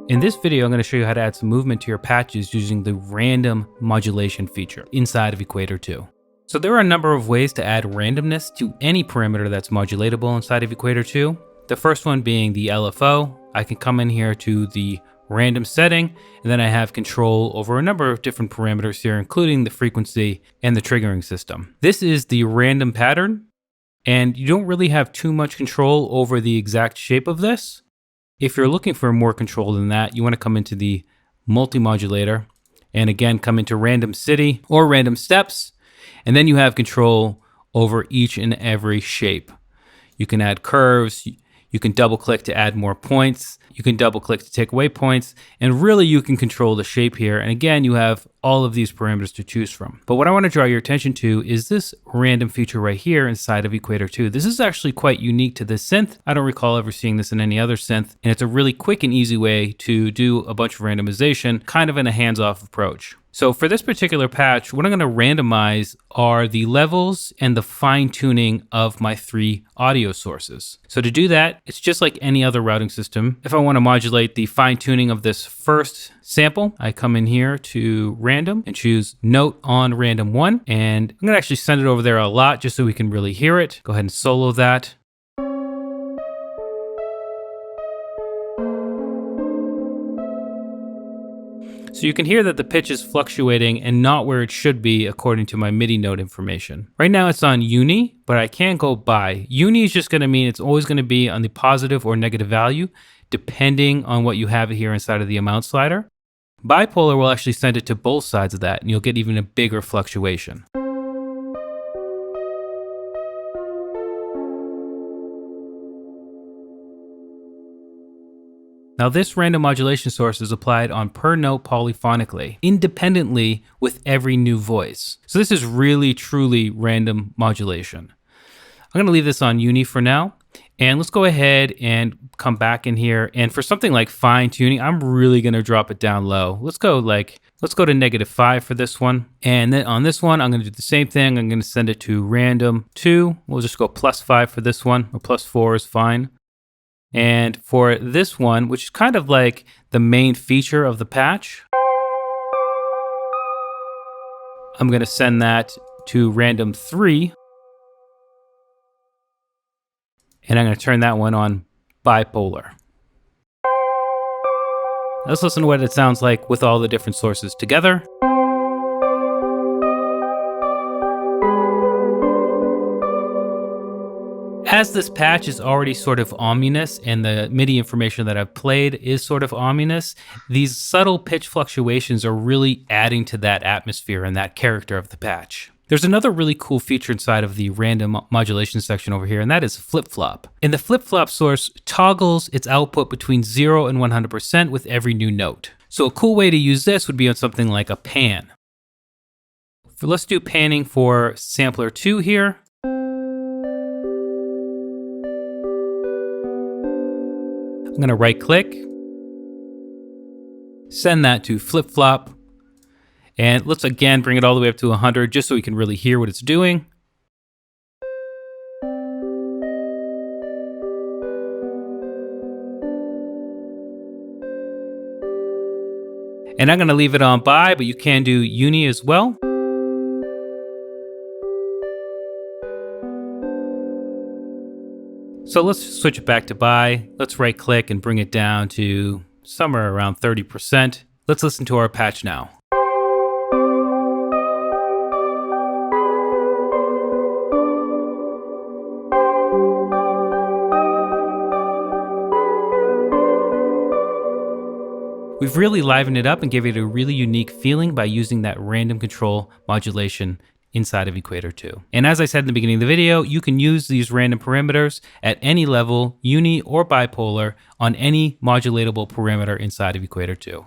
In this video, I'm going to show you how to add some movement to your patches using the random modulation feature inside of Equator 2. So there are a number of ways to add randomness to any parameter that's modulatable inside of Equator 2. The first one being the LFO. I can come in here to the random setting, and then I have control over a number of different parameters here, including the frequency and the triggering system. This is the random pattern, and you don't really have too much control over the exact shape of this. If you're looking for more control than that, you want to come into the multi-modulator, and again, come into random city or random steps, and then you have control over each and every shape. You can add curves, you can double click to add more points, you can double click to take away points, and really you can control the shape here. And again, you have all of these parameters to choose from. But what I want to draw your attention to is this random feature right here inside of Equator 2. This is actually quite unique to this synth. I don't recall ever seeing this in any other synth, and it's a really quick and easy way to do a bunch of randomization, kind of in a hands-off approach. So for this particular patch, what I'm going to randomize are the levels and the fine tuning of my 3 audio sources. So to do that, it's just like any other routing system. If I want to modulate the fine tuning of this first sample, I come in here to random and choose note on random 1. And I'm going to actually send it over there a lot just so we can really hear it. Go ahead and solo that. So you can hear that the pitch is fluctuating and not where it should be according to my MIDI note information. Right now it's on uni, but I can go by. Uni is just going to mean it's always going to be on the positive or negative value, depending on what you have here inside of the amount slider. Bipolar will actually send it to both sides of that, and you'll get even a bigger fluctuation. Now this random modulation source is applied on per note polyphonically, independently with every new voice. So this is really, truly random modulation. I'm gonna leave this on uni for now, and let's go ahead and come back in here. And for something like fine tuning, I'm really gonna drop it down low. Let's go to -5 for this one. And then on this one, I'm gonna do the same thing. I'm gonna send it to random 2. We'll just go +5 for this one, or +4 is fine. And for this one, which is kind of like the main feature of the patch, I'm going to send that to random 3. And I'm going to turn that one on bipolar. Let's listen to what it sounds like with all the different sources together. As this patch is already sort of ominous and the MIDI information that I've played is sort of ominous, these subtle pitch fluctuations are really adding to that atmosphere and that character of the patch. There's another really cool feature inside of the random modulation section over here, and that is flip-flop. And the flip-flop source toggles its output between 0 and 100% with every new note. So a cool way to use this would be on something like a pan. Let's do panning for sampler 2 here. I'm going to right click, send that to flip flop, and let's again bring it all the way up to 100 just so we can really hear what it's doing. And I'm going to leave it on bi, but you can do uni as well. So let's switch it back to bi. Let's right click and bring it down to somewhere around 30%. Let's listen to our patch now. We've really livened it up and gave it a really unique feeling by using that random control modulation inside of Equator 2. And as I said in the beginning of the video, you can use these random parameters at any level, uni or bipolar, on any modulatable parameter inside of Equator 2.